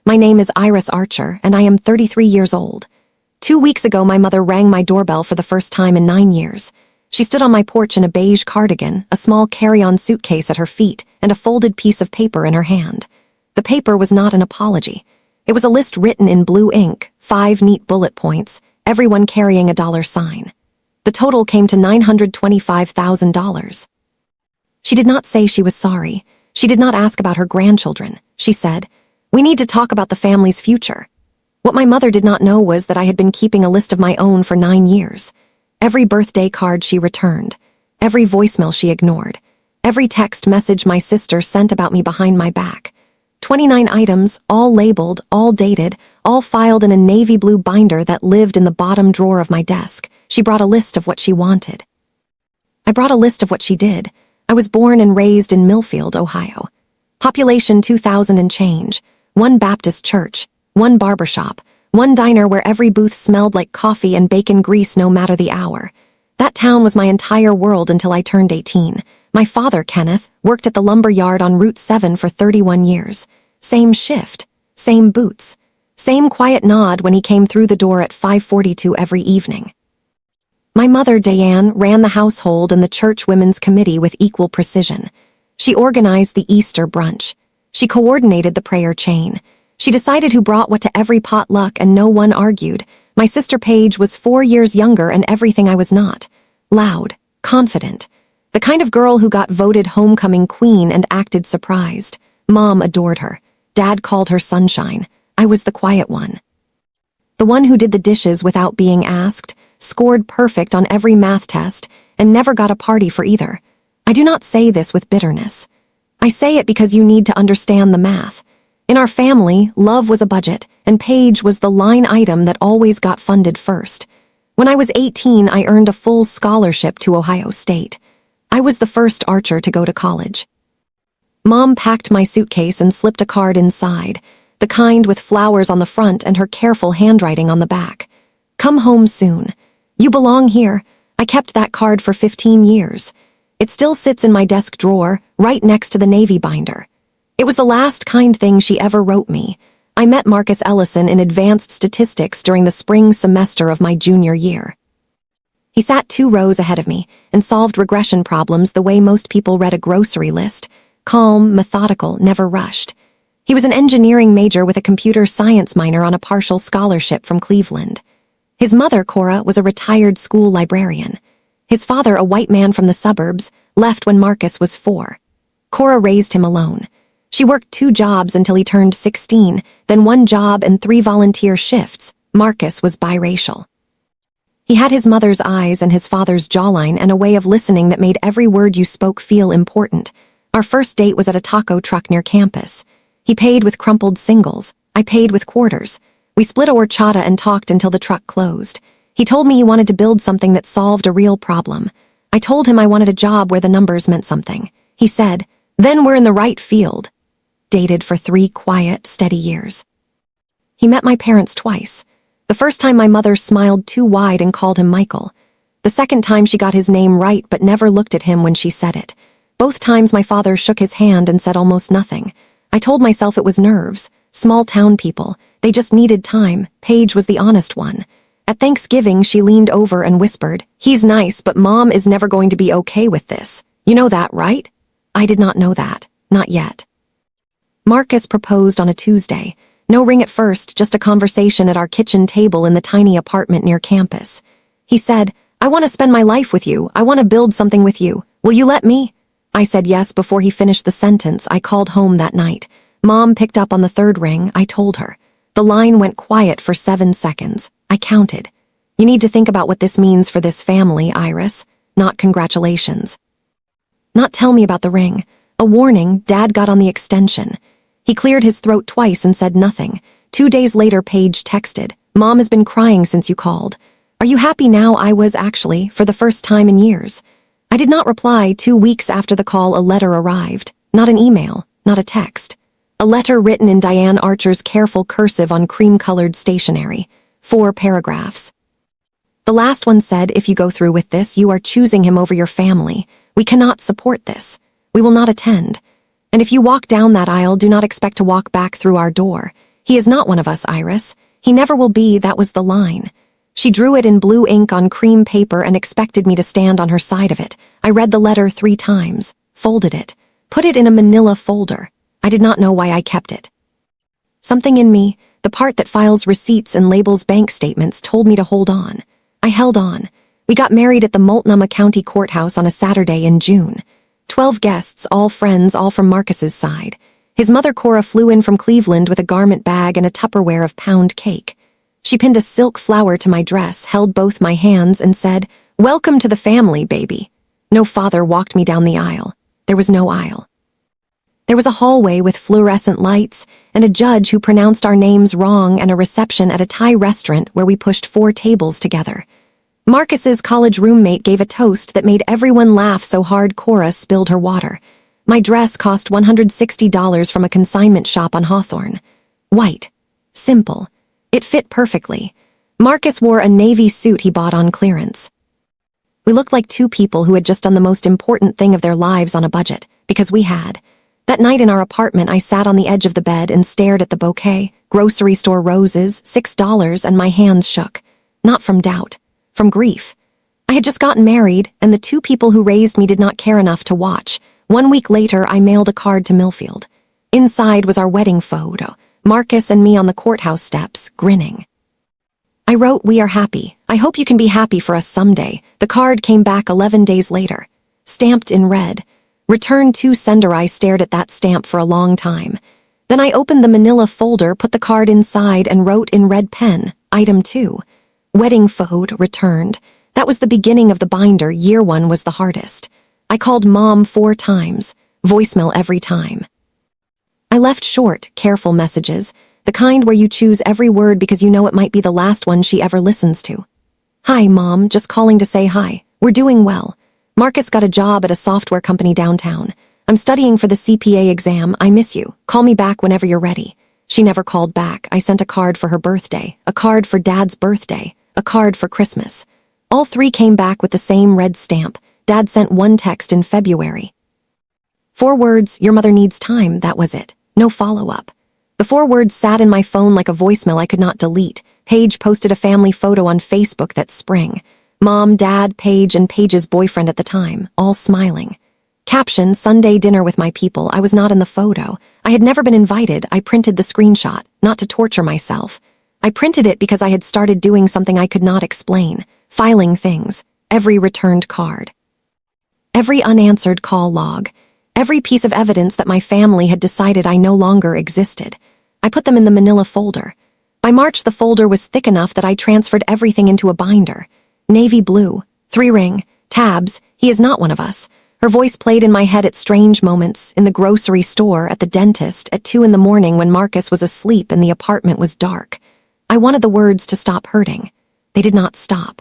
My name is Iris Archer, and I am 33 years old. 2 weeks ago, my mother rang my doorbell for the first time in 9 years. She stood on my porch in a beige cardigan, a small carry-on suitcase at her feet, and a folded piece of paper in her hand. The paper was not an apology. It was a list written in blue ink, 5 neat bullet points, everyone carrying a $sign. The total came to $925,000. She did not say she was sorry. She did not ask about her grandchildren. She said, "We need to talk about the family's future." What my mother did not know was that I had been keeping a list of my own for 9 years. Every birthday card she returned, every voicemail she ignored, every text message my sister sent about me behind my back. 29 items, all labeled, all dated, all filed in a navy blue binder that lived in the bottom drawer of my desk. She brought a list of what she wanted. I brought a list of what she did. I was born and raised in Millfield, Ohio. Population 2,000 and change. 1 Baptist church, 1 barbershop, 1 diner where every booth smelled like coffee and bacon grease no matter the hour. That town was my entire world until I turned 18. My father, Kenneth, worked at the lumber yard on Route 7 for 31 years. Same shift, same boots, same quiet nod when he came through the door at 5:42 every evening. My mother, Diane, ran the household and the church women's committee with equal precision. She organized the Easter brunch. She coordinated the prayer chain. She decided who brought what to every potluck, and no one argued. My sister Paige was 4 years younger and everything I was not. Loud, confident. The kind of girl who got voted homecoming queen and acted surprised. Mom adored her. Dad called her sunshine. I was the quiet one. The one who did the dishes without being asked, scored perfect on every math test, and never got a party for either. I do not say this with bitterness. I say it because you need to understand the math. In our family, love was a budget, and Paige was the line item that always got funded first. When I was 18, I earned a full scholarship to Ohio State. I was the first Archer to go to college. Mom packed my suitcase and slipped a card inside, the kind with flowers on the front and her careful handwriting on the back. "Come home soon. You belong here." I kept that card for 15 years. It still sits in my desk drawer, right next to the navy binder. It was the last kind thing she ever wrote me. I met Marcus Ellison in advanced statistics during the spring semester of my junior year. He sat 2 rows ahead of me and solved regression problems the way most people read a grocery list, calm, methodical, never rushed. He was an engineering major with a computer science minor on a partial scholarship from Cleveland. His mother, Cora, was a retired school librarian. His father, a white man from the suburbs, left when Marcus was 4. Cora raised him alone. She worked 2 jobs until he turned 16, then 1 job and 3 volunteer shifts. Marcus was biracial. He had his mother's eyes and his father's jawline and a way of listening that made every word you spoke feel important. Our first date was at a taco truck near campus. He paid with crumpled singles. I paid with quarters. We split a horchata and talked until the truck closed. He told me he wanted to build something that solved a real problem. I told him I wanted a job where the numbers meant something. He said, "Then we're in the right field." Dated for 3 quiet, steady years. He met my parents twice. The first time my mother smiled too wide and called him Michael. The second time she got his name right but never looked at him when she said it. Both times my father shook his hand and said almost nothing. I told myself it was nerves. Small town people. They just needed time. Paige was the honest one. At Thanksgiving, she leaned over and whispered, "He's nice, but Mom is never going to be okay with this. You know that, right?" I did not know that. Not yet. Marcus proposed on a Tuesday. No ring at first, just a conversation at our kitchen table in the tiny apartment near campus. He said, "I want to spend my life with you. I want to build something with you. Will you let me?" I said yes before he finished the sentence. I called home that night. Mom picked up on the 3rd ring. I told her. The line went quiet for 7 seconds. I counted. "You need to think about what this means for this family, Iris. Not congratulations." Not tell me about the ring. A warning. Dad got on the extension. He cleared his throat twice and said nothing. 2 days later, Paige texted, "Mom has been crying since you called. Are you happy now?" I was actually, for the first time in years. I did not reply. 2 weeks after the call, a letter arrived. Not an email, not a text. A letter written in Diane Archer's careful cursive on cream-colored stationery. 4 paragraphs. The last one said, "If you go through with this, you are choosing him over your family. We cannot support this. We will not attend. And if you walk down that aisle, do not expect to walk back through our door. "He is not one of us, Iris. He never will be," that was the line. She drew it in blue ink on cream paper and expected me to stand on her side of it. I read the letter 3 times, folded it, put it in a manila folder. I did not know why I kept it. Something in me, the part that files receipts and labels bank statements, told me to hold on. I held on. We got married at the Multnomah County Courthouse on a Saturday in June. 12 guests, all friends, all from Marcus's side. His mother Cora flew in from Cleveland with a garment bag and a Tupperware of pound cake. She pinned a silk flower to my dress, held both my hands, and said, "Welcome to the family, baby." No father walked me down the aisle. There was no aisle. There was a hallway with fluorescent lights, and a judge who pronounced our names wrong, and a reception at a Thai restaurant where we pushed 4 tables together. Marcus's college roommate gave a toast that made everyone laugh so hard Cora spilled her water. My dress cost $160 from a consignment shop on Hawthorne. White. Simple. It fit perfectly. Marcus wore a navy suit he bought on clearance. We looked like 2 people who had just done the most important thing of their lives on a budget, because we had. That night in our apartment, I sat on the edge of the bed and stared at the bouquet, grocery store roses, $6, and my hands shook. Not from doubt, from grief. I had just gotten married, and the 2 people who raised me did not care enough to watch. 1 week later, I mailed a card to Millfield. Inside was our wedding photo, Marcus and me on the courthouse steps, grinning. I wrote, "We are happy. I hope you can be happy for us someday." The card came back 11 days later, stamped in red. Return to sender. I stared at that stamp for a long time. Then I opened the manila folder, put the card inside, and wrote in red pen, Item 2. Wedding photo, returned. That was the beginning of the binder. Year 1 was the hardest. I called Mom 4 times, voicemail every time. I left short, careful messages, the kind where you choose every word because you know it might be the last one she ever listens to. "Hi, Mom, just calling to say hi. We're doing well. Marcus got a job at a software company downtown. I'm studying for the CPA exam. I miss you. Call me back whenever you're ready." She never called back. I sent a card for her birthday, a card for Dad's birthday, a card for Christmas. All 3 came back with the same red stamp. Dad sent 1 text in February. 4 words, "Your mother needs time," that was it. No follow-up. The 4 words sat in my phone like a voicemail I could not delete. Paige posted a family photo on Facebook that spring. Mom, Dad, Paige, and Paige's boyfriend at the time, all smiling. Caption, "Sunday dinner with my people." I was not in the photo. I had never been invited. I printed the screenshot, not to torture myself. I printed it because I had started doing something I could not explain, filing things, every returned card, every unanswered call log, every piece of evidence that my family had decided I no longer existed. I put them in the manila folder. By March, the folder was thick enough that I transferred everything into a binder. Navy blue, 3-ring, tabs, "He is not one of us." Her voice played in my head at strange moments, in the grocery store, at the dentist, at 2 in the morning when Marcus was asleep and the apartment was dark. I wanted the words to stop hurting. They did not stop.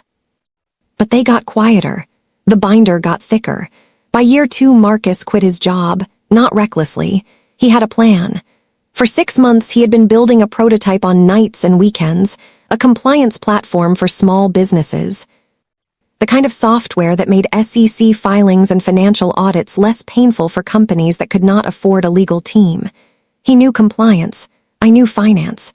But they got quieter. The binder got thicker. By year 2, Marcus quit his job, not recklessly. He had a plan. For 6 months, he had been building a prototype on nights and weekends, a compliance platform for small businesses. The kind of software that made SEC filings and financial audits less painful for companies that could not afford a legal team. He knew compliance. I knew finance.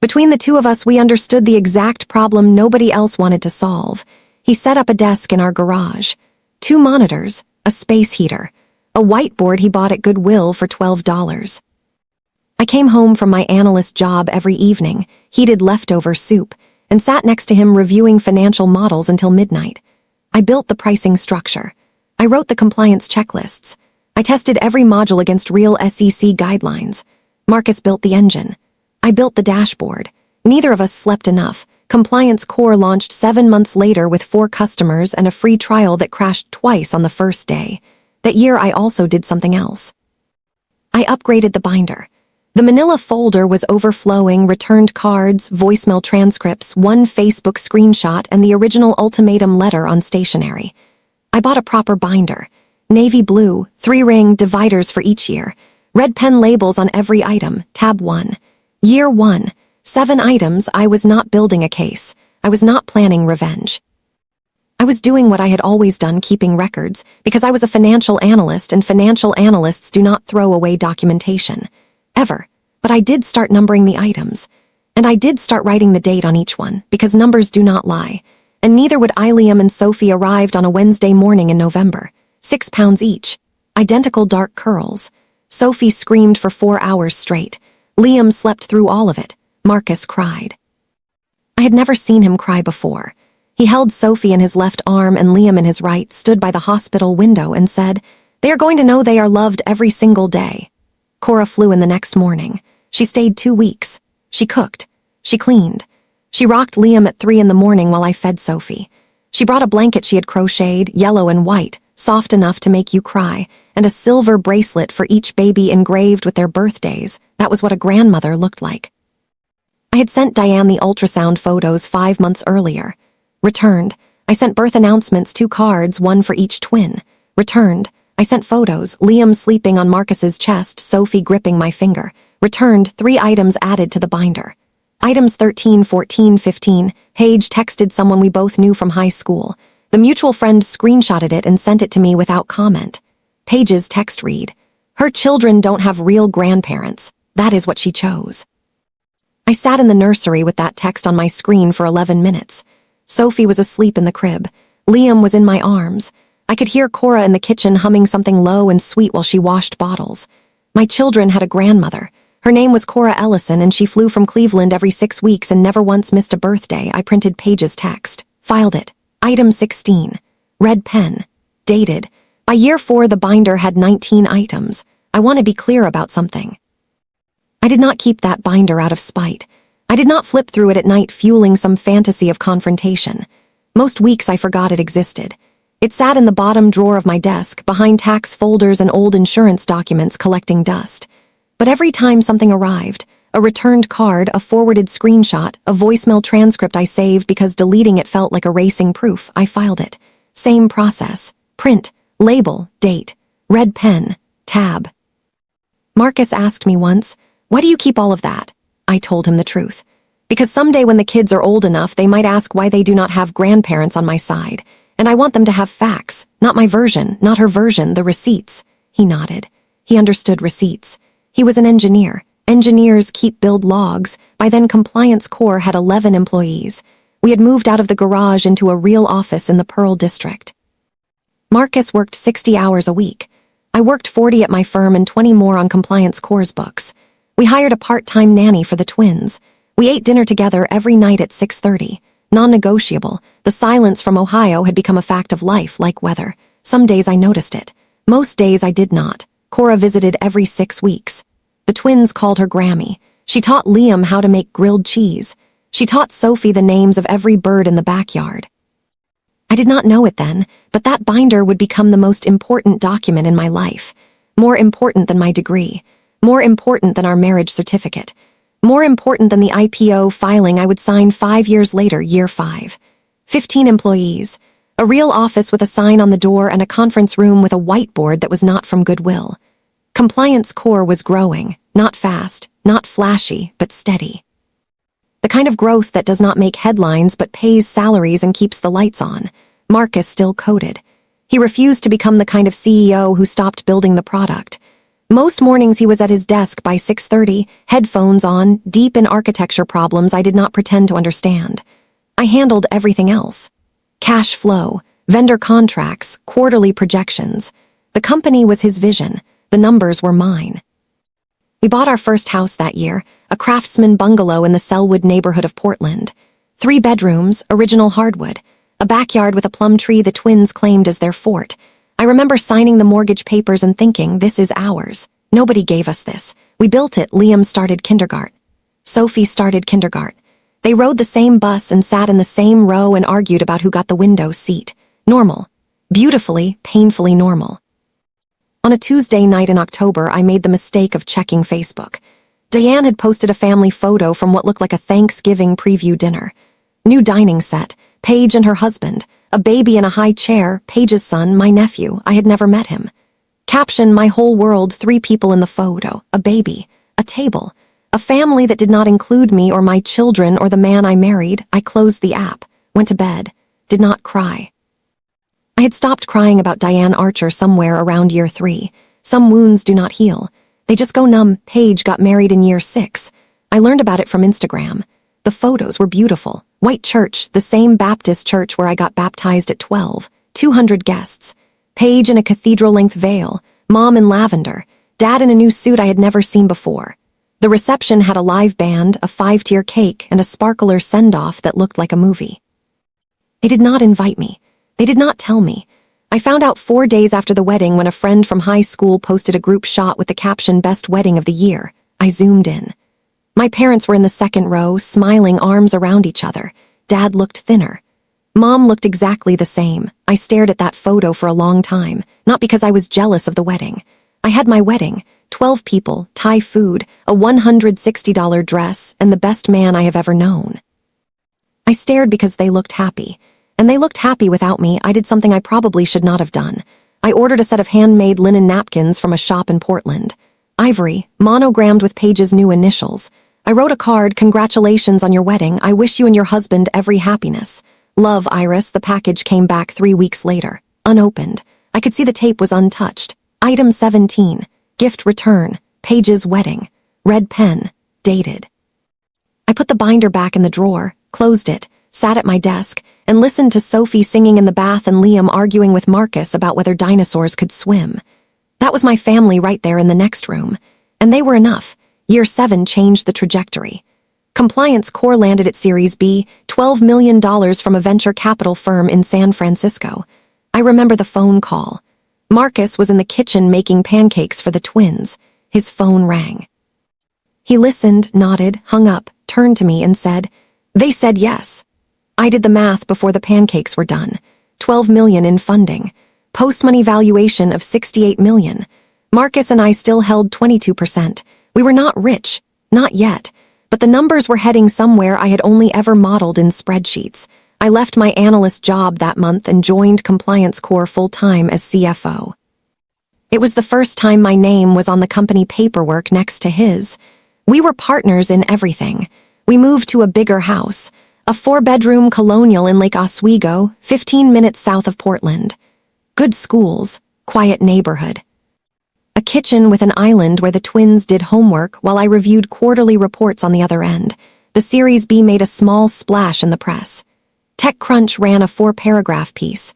Between the 2 of us, we understood the exact problem nobody else wanted to solve. He set up a desk in our garage. 2 monitors, a space heater, a whiteboard he bought at Goodwill for $12. I came home from my analyst job every evening, heated leftover soup, and sat next to him reviewing financial models until midnight. I built the pricing structure. I wrote the compliance checklists. I tested every module against real SEC guidelines. Marcus built the engine. I built the dashboard. Neither of us slept enough. Compliance Core launched 7 months later with 4 customers and a free trial that crashed twice on the first day. That year, I also did something else. I upgraded the binder. The manila folder was overflowing, returned cards, voicemail transcripts, 1 Facebook screenshot, and the original ultimatum letter on stationery. I bought a proper binder. Navy blue, 3-ring, dividers for each year. Red pen labels on every item, tab 1. Year 1. 7 items. I was not building a case. I was not planning revenge. I was doing what I had always done, keeping records, because I was a financial analyst, and financial analysts do not throw away documentation. Ever. But I did start numbering the items. And I did start writing the date on each one, because numbers do not lie. And neither would Liam and Sophie arrived on a Wednesday morning in November. 6 pounds each. Identical dark curls. Sophie screamed for 4 hours straight. Liam slept through all of it. Marcus cried. I had never seen him cry before. He held Sophie in his left arm and Liam in his right, stood by the hospital window and said, "They are going to know they are loved every single day." Cora flew in the next morning. She stayed 2 weeks. She cooked. She cleaned. She rocked Liam at 3 in the morning while I fed Sophie. She brought a blanket she had crocheted, yellow and white, soft enough to make you cry, and a silver bracelet for each baby engraved with their birthdays. That was what a grandmother looked like. I had sent Diane the ultrasound photos 5 months earlier. Returned. I sent birth announcements, 2 cards, 1 for each twin. Returned. I sent photos, Liam sleeping on Marcus's chest, Sophie gripping my finger. Returned, 3 items added to the binder. Items 13, 14, 15. Paige texted someone we both knew from high school. The mutual friend screenshotted it and sent it to me without comment. Paige's text read, "Her children don't have real grandparents. That is what she chose." I sat in the nursery with that text on my screen for 11 minutes. Sophie was asleep in the crib. Liam was in my arms. I could hear Cora in the kitchen humming something low and sweet while she washed bottles. My children had a grandmother. Her name was Cora Ellison, and she flew from Cleveland every 6 weeks and never once missed a birthday. I printed Paige's text. Filed it. Item 16. Red pen. Dated. By year 4, the binder had 19 items. I want to be clear about something. I did not keep that binder out of spite. I did not flip through it at night fueling some fantasy of confrontation. Most weeks I forgot it existed. It sat in the bottom drawer of my desk, behind tax folders and old insurance documents collecting dust. But every time something arrived, a returned card, a forwarded screenshot, a voicemail transcript I saved because deleting it felt like erasing proof, I filed it. Same process. Print, label, date, red pen, tab. Marcus asked me once, "Why do you keep all of that?" I told him the truth. Because someday when the kids are old enough, they might ask why they do not have grandparents on my side, and I want them to have facts, not my version, not her version, the receipts. He nodded. He understood receipts. He was an engineer. Engineers build logs. By then, Compliance Corps had 11 employees. We had moved out of the garage into a real office in the Pearl District. Marcus worked 60 hours a week. I worked 40 at my firm and 20 more on Compliance Corps' books. We hired a part-time nanny for the twins. We ate dinner together every night at 6:30. Non-negotiable. The silence from Ohio had become a fact of life, like weather. Some days I noticed it. Most days I did not. Cora visited every 6 weeks. The twins called her Grammy. She taught Liam how to make grilled cheese. She taught Sophie the names of every bird in the backyard. I did not know it then, but that binder would become the most important document in my life. More important than my degree. More important than our marriage certificate. More important than the IPO filing I would sign 5 years later, year 5. 15 employees. A real office with a sign on the door and a conference room with a whiteboard that was not from Goodwill. Compliance Corps was growing, not fast, not flashy, but steady. The kind of growth that does not make headlines but pays salaries and keeps the lights on. Marcus still coded. He refused to become the kind of CEO who stopped building the product. Most mornings he was at his desk by 6:30, headphones on, deep in architecture problems I did not pretend to understand. I handled everything else. Cash flow, vendor contracts, quarterly projections. The company was his vision. The numbers were mine. We bought our first house that year, a craftsman bungalow in the Selwood neighborhood of Portland. 3 bedrooms, original hardwood. A backyard with a plum tree the twins claimed as their fort. I remember signing the mortgage papers and thinking, this is ours. Nobody gave us this. We built it. Liam started kindergarten. Sophie started kindergarten. They rode the same bus and sat in the same row and argued about who got the window seat. Normal. Beautifully, painfully normal. On a Tuesday night in October, I made the mistake of checking Facebook. Diane had posted a family photo from what looked like a Thanksgiving preview dinner. New dining set, Paige and her husband, a baby in a high chair, Paige's son, my nephew. I had never met him. Caption, my whole world, 3 people in the photo, a baby, a table, a family that did not include me or my children or the man I married. I closed the app, went to bed, did not cry. I had stopped crying about Diane Archer somewhere around year 3. Some wounds do not heal. They just go numb. Paige got married in year 6. I learned about it from Instagram. The photos were beautiful. White church, the same Baptist church where I got baptized at 12. 200 guests. Paige in a cathedral-length veil. Mom in lavender. Dad in a new suit I had never seen before. The reception had a live band, a 5-tier cake, and a sparkler send-off that looked like a movie. They did not invite me. They did not tell me. I found out 4 days after the wedding when a friend from high school posted a group shot with the caption "Best Wedding of the Year." I zoomed in. My parents were in the second row, smiling, arms around each other. Dad looked thinner. Mom looked exactly the same. I stared at that photo for a long time, not because I was jealous of the wedding. I had my wedding, 12 people, Thai food, a $160 dress, and the best man I have ever known. I stared because they looked happy. And they looked happy without me. I did something I probably should not have done. I ordered a set of handmade linen napkins from a shop in Portland. Ivory, monogrammed with Paige's new initials. I wrote a card, "Congratulations on your wedding. I wish you and your husband every happiness. Love, Iris." The package came back 3 weeks later, unopened. I could see the tape was untouched. Item 17, gift return, Paige's wedding. Red pen, dated. I put the binder back in the drawer, closed it, sat at my desk, and listened to Sophie singing in the bath and Liam arguing with Marcus about whether dinosaurs could swim. That was my family right there in the next room. And they were enough. Year 7 changed the trajectory. Compliance Core landed at Series B, $12 million from a venture capital firm in San Francisco. I remember the phone call. Marcus was in the kitchen making pancakes for the twins. His phone rang. He listened, nodded, hung up, turned to me and said, "They said yes." I did the math before the pancakes were done. $12 million in funding. Post-money valuation of $68 million. Marcus and I still held 22%. We were not rich, not yet, but the numbers were heading somewhere I had only ever modeled in spreadsheets. I left my analyst job that month and joined Compliance Core full-time as CFO. It was the first time my name was on the company paperwork next to his. We were partners in everything. We moved to a bigger house, a 4-bedroom colonial in Lake Oswego, 15 minutes south of Portland. Good schools, quiet neighborhood. A kitchen with an island where the twins did homework while I reviewed quarterly reports on the other end. The Series B made a small splash in the press. TechCrunch ran a 4-paragraph piece.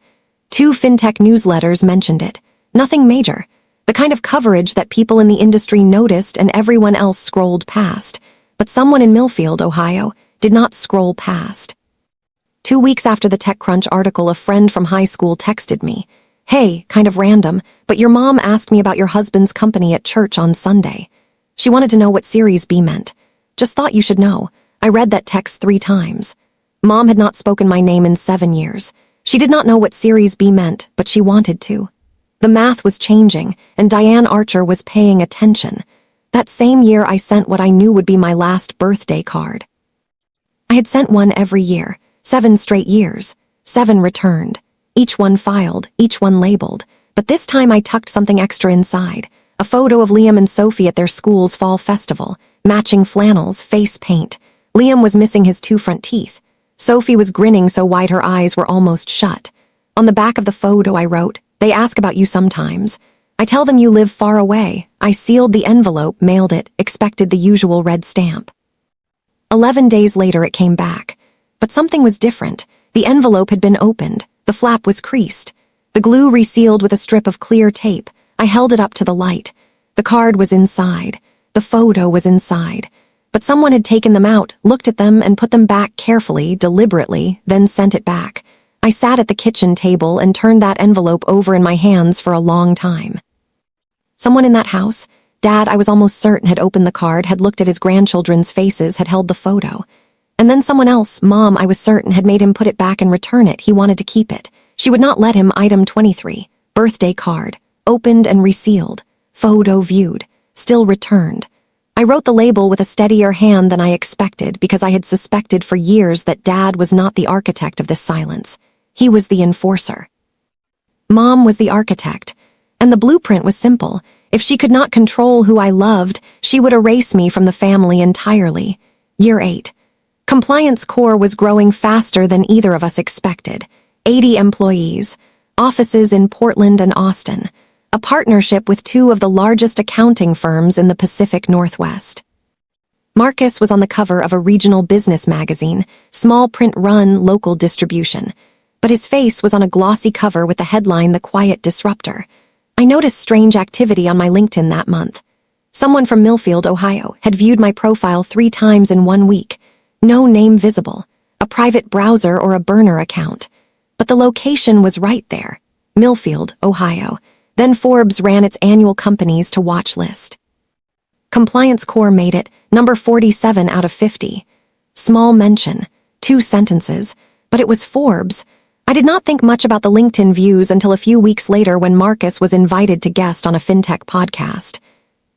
2 fintech newsletters mentioned it. Nothing major. The kind of coverage that people in the industry noticed and everyone else scrolled past. But someone in Millfield, Ohio, did not scroll past. 2 weeks after the TechCrunch article, a friend from high school texted me. "Hey, kind of random, but your mom asked me about your husband's company at church on Sunday. She wanted to know what Series B meant. Just thought you should know." I read that text 3 times. Mom had not spoken my name in 7 years. She did not know what Series B meant, but she wanted to. The math was changing, and Diane Archer was paying attention. That same year I sent what I knew would be my last birthday card. I had sent one every year, 7 straight years. 7 returned. Each one filed, each one labeled. But this time I tucked something extra inside. A photo of Liam and Sophie at their school's fall festival. Matching flannels, face paint. Liam was missing his 2 front teeth. Sophie was grinning so wide her eyes were almost shut. On the back of the photo I wrote, "They ask about you sometimes. I tell them you live far away." I sealed the envelope, mailed it, expected the usual red stamp. 11 days later it came back. But something was different. The envelope had been opened. The flap was creased. The glue resealed with a strip of clear tape. I held it up to the light. The card was inside. The photo was inside. But someone had taken them out, looked at them, and put them back carefully, deliberately, then sent it back. I sat at the kitchen table and turned that envelope over in my hands for a long time. Someone in that house, Dad, I was almost certain, had opened the card, had looked at his grandchildren's faces, had held the photo. And then someone else, Mom, I was certain, had made him put it back and return it. He wanted to keep it. She would not let him. Item 23, birthday card, opened and resealed, photo viewed, still returned. I wrote the label with a steadier hand than I expected because I had suspected for years that Dad was not the architect of this silence. He was the enforcer. Mom was the architect, and the blueprint was simple. If she could not control who I loved, she would erase me from the family entirely. Year 8. Compliance Core was growing faster than either of us expected. 80 employees, offices in Portland and Austin. a partnership with two of the largest accounting firms in the Pacific Northwest. Marcus was on the cover of a regional business magazine, small print run, local distribution. But his face was on a glossy cover with the headline The Quiet Disruptor. I noticed strange activity on my LinkedIn that month. Someone from Millfield, Ohio, had viewed my profile 3 times in 1 week. No name visible, a private browser or a burner account. But the location was right there, Millfield, Ohio. Then Forbes ran its annual companies to watch list. Compliance Core made it number 47 out of 50. Small mention, 2 sentences, but it was Forbes. I did not think much about the LinkedIn views until a few weeks later when Marcus was invited to guest on a fintech podcast.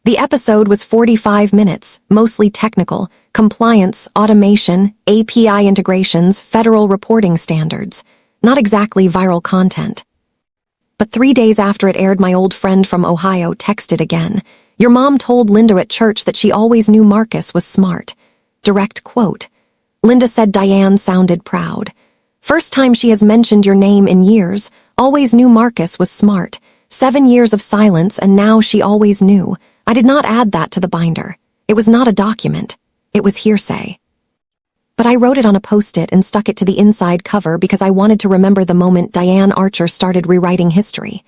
The episode was 45 minutes, mostly technical, compliance, automation, API integrations, federal reporting standards. Not exactly viral content. But 3 days after it aired, my old friend from Ohio texted again. Your mom told Linda at church that she always knew Marcus was smart. Direct quote. Linda said Diane sounded proud. First time she has mentioned your name in years, always knew Marcus was smart. 7 years of silence and now she always knew. I did not add that to the binder. It was not a document. It was hearsay. But I wrote it on a Post-it and stuck it to the inside cover because I wanted to remember the moment Diane Archer started rewriting history.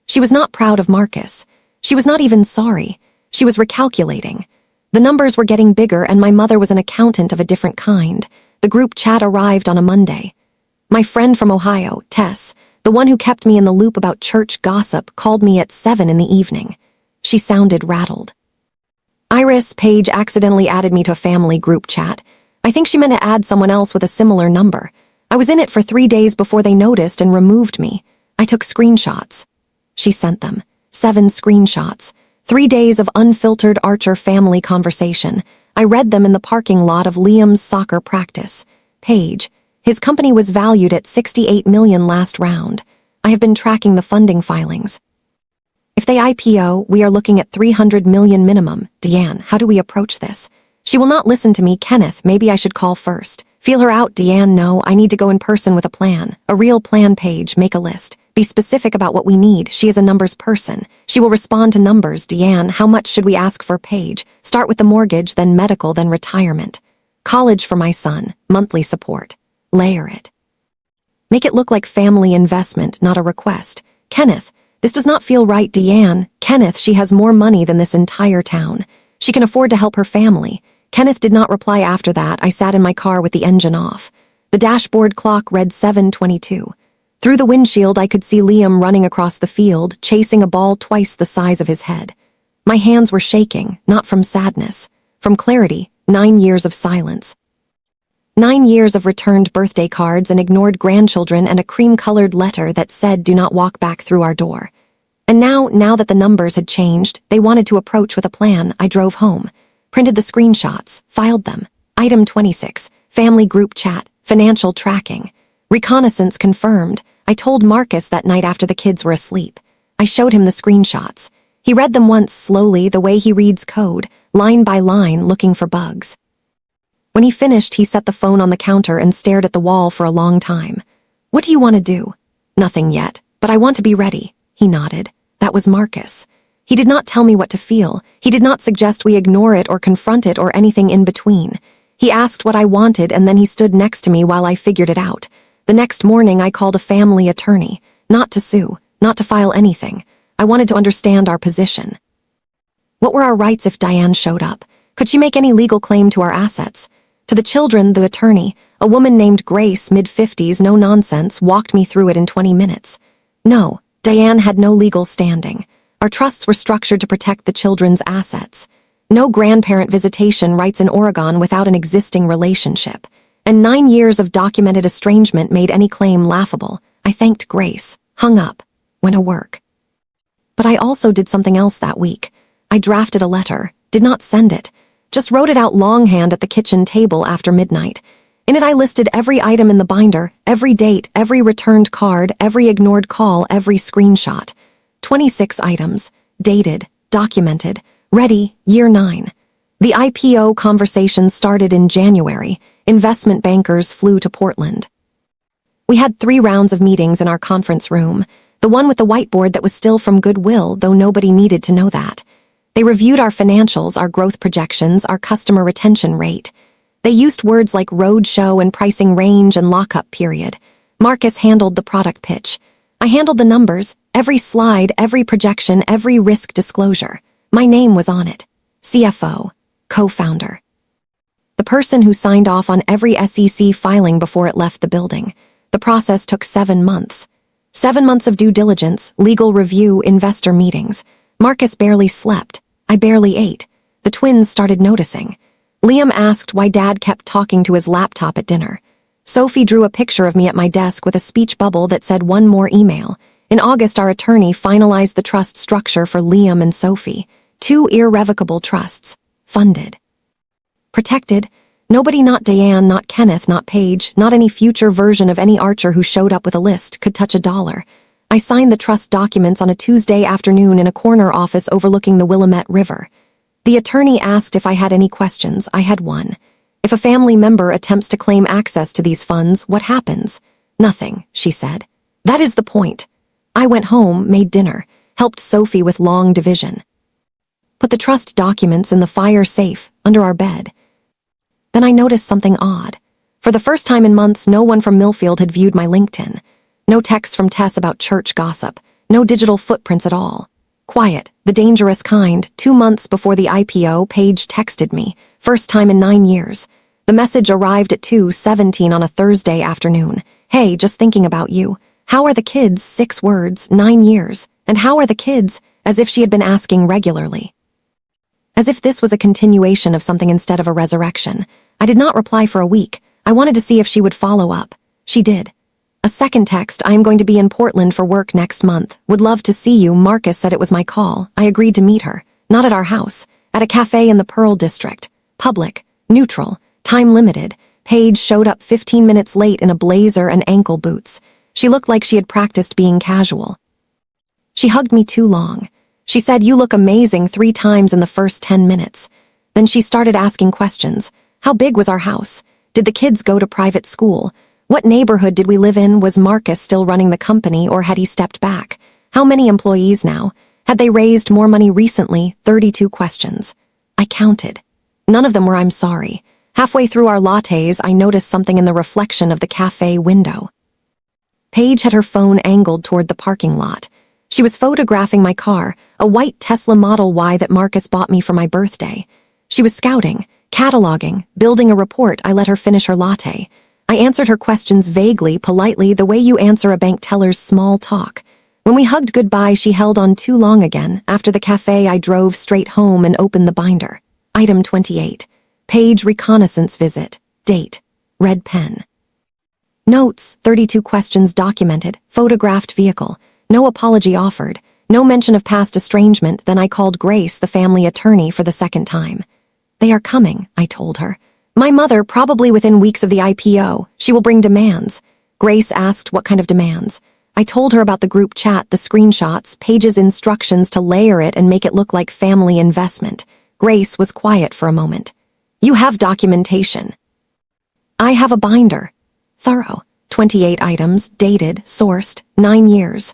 She was not proud of Marcus. She was not even sorry. She was recalculating. The numbers were getting bigger and my mother was an accountant of a different kind. The group chat arrived on a Monday. My friend from Ohio, Tess, the one who kept me in the loop about church gossip, called me at 7 in the evening. She sounded rattled. Iris Page accidentally added me to a family group chat. I think she meant to add someone else with a similar number. I was in it for 3 days before they noticed and removed me. I took screenshots. She sent them. 7 screenshots. 3 days of unfiltered Archer family conversation. I read them in the parking lot of Liam's soccer practice. Page. His company was valued at $68 million last round. I have been tracking the funding filings. If they IPO, we are looking at $300 million minimum. Deanne, how do we approach this? She will not listen to me. Kenneth, maybe I should call first. Feel her out. Deanne, no, I need to go in person with a plan. A real plan. Page, make a list. Be specific about what we need. She is a numbers person. She will respond to numbers. Deanne, how much should we ask for? Page, start with the mortgage, then medical, then retirement. College for my son. Monthly support. Layer it. Make it look like family investment, not a request. Kenneth, this does not feel right. Deanne, Kenneth, she has more money than this entire town. She can afford to help her family. Kenneth did not reply after that. I sat in my car with the engine off. The dashboard clock read 7:22. Through the windshield, I could see Liam running across the field, chasing a ball twice the size of his head. My hands were shaking, not from sadness, from clarity. 9 years of silence. 9 years of returned birthday cards and ignored grandchildren and a cream-colored letter that said, do not walk back through our door. And now that the numbers had changed, they wanted to approach with a plan. I drove home, printed the screenshots, filed them. Item 26, family group chat, financial tracking. Reconnaissance confirmed. I told Marcus that night after the kids were asleep. I showed him the screenshots. He read them once slowly, the way he reads code, line by line, looking for bugs. When he finished, he set the phone on the counter and stared at the wall for a long time. What do you want to do? Nothing yet, but I want to be ready. He nodded. That was Marcus. He did not tell me what to feel. He did not suggest we ignore it or confront it or anything in between. He asked what I wanted and then he stood next to me while I figured it out. The next morning, I called a family attorney. Not to sue, not to file anything. I wanted to understand our position. What were our rights if Diane showed up? Could she make any legal claim to our assets? To the children, the attorney, a woman named Grace, mid-50s, no nonsense, walked me through it in 20 minutes. No, Diane had no legal standing. Our trusts were structured to protect the children's assets. No grandparent visitation rights in Oregon without an existing relationship. And 9 years of documented estrangement made any claim laughable. I thanked Grace, hung up, went to work. But I also did something else that week. I drafted a letter, did not send it, just wrote it out longhand at the kitchen table after midnight. In it I listed every item in the binder, every date, every returned card, every ignored call, every screenshot. 26 items, dated, documented, ready, year 9. The IPO conversation started in January. Investment bankers flew to Portland. We had 3 rounds of meetings in our conference room. The one with the whiteboard that was still from Goodwill, though nobody needed to know that. They reviewed our financials, our growth projections, our customer retention rate. They used words like roadshow and pricing range and lockup period. Marcus handled the product pitch. I handled the numbers, every slide, every projection, every risk disclosure. My name was on it. CFO, co-founder. The person who signed off on every SEC filing before it left the building. The process took 7 months. 7 months of due diligence, legal review, investor meetings. Marcus barely slept. I barely ate. The twins started noticing. Liam asked why Dad kept talking to his laptop at dinner. Sophie drew a picture of me at my desk with a speech bubble that said one more email. In August, our attorney finalized the trust structure for Liam and Sophie. 2 irrevocable trusts. Funded. Protected. Nobody, not Diane, not Kenneth, not Paige, not any future version of any Archer who showed up with a list could touch $1. I signed the trust documents on a Tuesday afternoon in a corner office overlooking the Willamette River. The attorney asked if I had any questions. I had one. If a family member attempts to claim access to these funds, what happens? Nothing, she said. That is the point. I went home, made dinner, helped Sophie with long division. Put the trust documents in the fire safe, under our bed. Then I noticed something odd. For the first time in months, no one from Millfield had viewed my LinkedIn. No texts from Tess about church gossip. No digital footprints at all. Quiet, the dangerous kind. 2 months before the IPO, Paige texted me. First time in 9 years. The message arrived at 2:17 on a Thursday afternoon. Hey, just thinking about you. How are the kids? 6 words, 9 years. And how are the kids? As if she had been asking regularly. As if this was a continuation of something instead of a resurrection. I did not reply for a week. I wanted to see if she would follow up. She did. A second text, I am going to be in Portland for work next month. Would love to see you. Marcus said it was my call. I agreed to meet her. Not at our house. At a cafe in the Pearl District. Public. Neutral. Time limited. Paige showed up 15 minutes late in a blazer and ankle boots. She looked like she had practiced being casual. She hugged me too long. She said, "You look amazing," 3 times in the first 10 minutes. Then she started asking questions. How big was our house? Did the kids go to private school? What neighborhood did we live in? Was Marcus still running the company or had he stepped back? How many employees now? Had they raised more money recently? 32 questions. I counted. None of them were "I'm sorry." Halfway through our lattes, I noticed something in the reflection of the cafe window. Paige had her phone angled toward the parking lot. She was photographing my car, a white Tesla Model Y that Marcus bought me for my birthday. She was scouting, cataloging, building a report. I let her finish her latte. I answered her questions vaguely, politely, the way you answer a bank teller's small talk. When we hugged goodbye, she held on too long again. After the cafe, I drove straight home and opened the binder. Item 28. Page reconnaissance visit. Date. Red pen. Notes, 32 questions documented, photographed vehicle. No apology offered. No mention of past estrangement. Then I called Grace, the family attorney, for the second time. They are coming, I told her. My mother, probably within weeks of the IPO. She will bring demands. Grace asked what kind of demands. I told her about the group chat, the screenshots, Paige's instructions to layer it and make it look like family investment. Grace was quiet for a moment. You have documentation. I have a binder. Thorough. 28 items, dated, sourced, 9 years.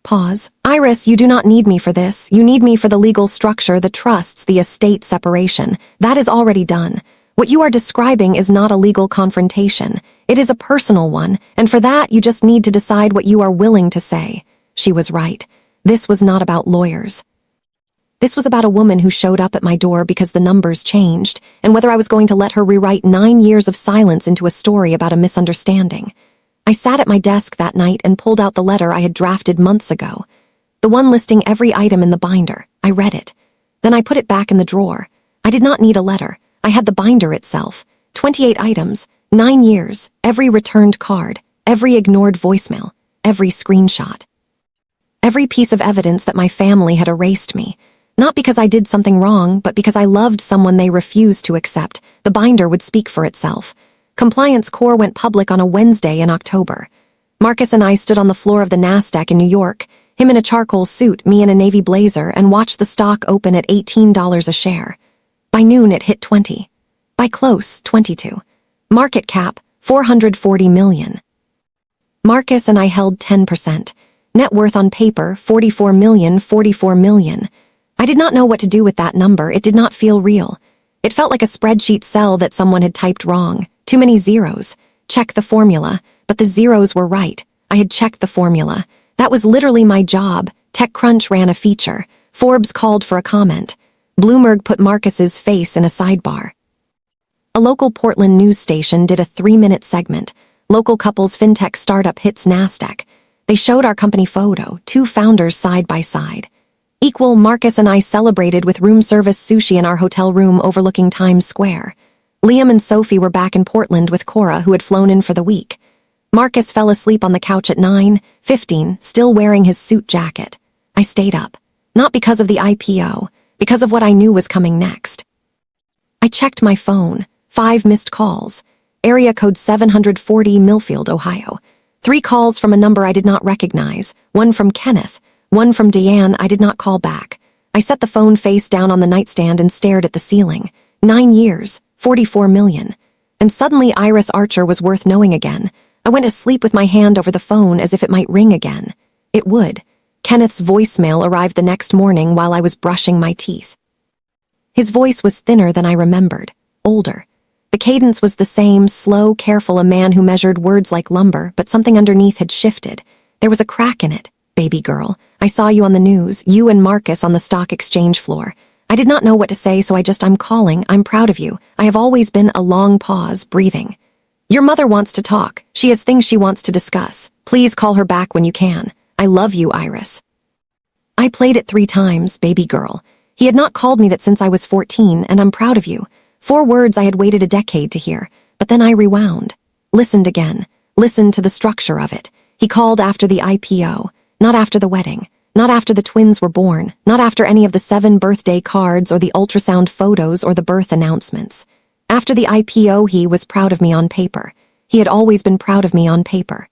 Pause. Iris, you do not need me for this. You need me for the legal structure, the trusts, the estate separation. That is already done. What you are describing is not a legal confrontation. It is a personal one, and for that you just need to decide what you are willing to say. She was right. This was not about lawyers. This was about a woman who showed up at my door because the numbers changed, and whether I was going to let her rewrite 9 years of silence into a story about a misunderstanding. I sat at my desk that night and pulled out the letter I had drafted months ago. The one listing every item in the binder. I read it. Then I put it back in the drawer. I did not need a letter. I had the binder itself. 28 items, 9 years, every returned card, every ignored voicemail, every screenshot. Every piece of evidence that my family had erased me. Not because I did something wrong, but because I loved someone they refused to accept. The binder would speak for itself. Compliance Core went public on a Wednesday in October. Marcus and I stood on the floor of the NASDAQ in New York, him in a charcoal suit, me in a navy blazer, and watched the stock open at $18 a share. By noon, it hit 20. By close, 22. Market cap, $440 million. Marcus and I held 10%. Net worth on paper, 44 million, 44 million. I did not know what to do with that number. It did not feel real. It felt like a spreadsheet cell that someone had typed wrong. Too many zeros. Check the formula. But the zeros were right. I had checked the formula. That was literally my job. TechCrunch ran a feature. Forbes called for a comment. Bloomberg put Marcus's face in a sidebar. A local Portland news station did a 3-minute segment. Local couples fintech startup hits NASDAQ. They showed our company photo, 2 founders side by side. Equal, Marcus and I celebrated with room service sushi in our hotel room overlooking Times Square. Liam and Sophie were back in Portland with Cora, who had flown in for the week. Marcus fell asleep on the couch at 9:15, still wearing his suit jacket. I stayed up. Not because of the IPO, because of what I knew was coming next. I checked my phone. 5 missed calls. Area code 740 Millfield, Ohio. 3 calls from a number I did not recognize. 1 from Kenneth. 1 from Deanne. I did not call back. I set the phone face down on the nightstand and stared at the ceiling. 9 years, 44 million. And suddenly Iris Archer was worth knowing again. I went to sleep with my hand over the phone as if it might ring again. It would. Kenneth's voicemail arrived the next morning while I was brushing my teeth. His voice was thinner than I remembered, older. The cadence was the same, slow, careful, a man who measured words like lumber, but something underneath had shifted. There was a crack in it. Baby girl, I saw you on the news, you and Marcus on the stock exchange floor. I did not know what to say, so I'm calling. I'm proud of you. I have always been. A long pause, breathing. Your mother wants to talk. She has things she wants to discuss. Please call her back when you can. I love you, Iris. I played it 3 times, baby girl. He had not called me that since I was 14, and I'm proud of you. 4 words I had waited a decade to hear, but then I rewound. Listened again. Listened to the structure of it. He called after the IPO, not after the wedding, not after the twins were born, not after any of the 7 birthday cards or the ultrasound photos or the birth announcements. After the IPO, he was proud of me on paper. He had always been proud of me on paper.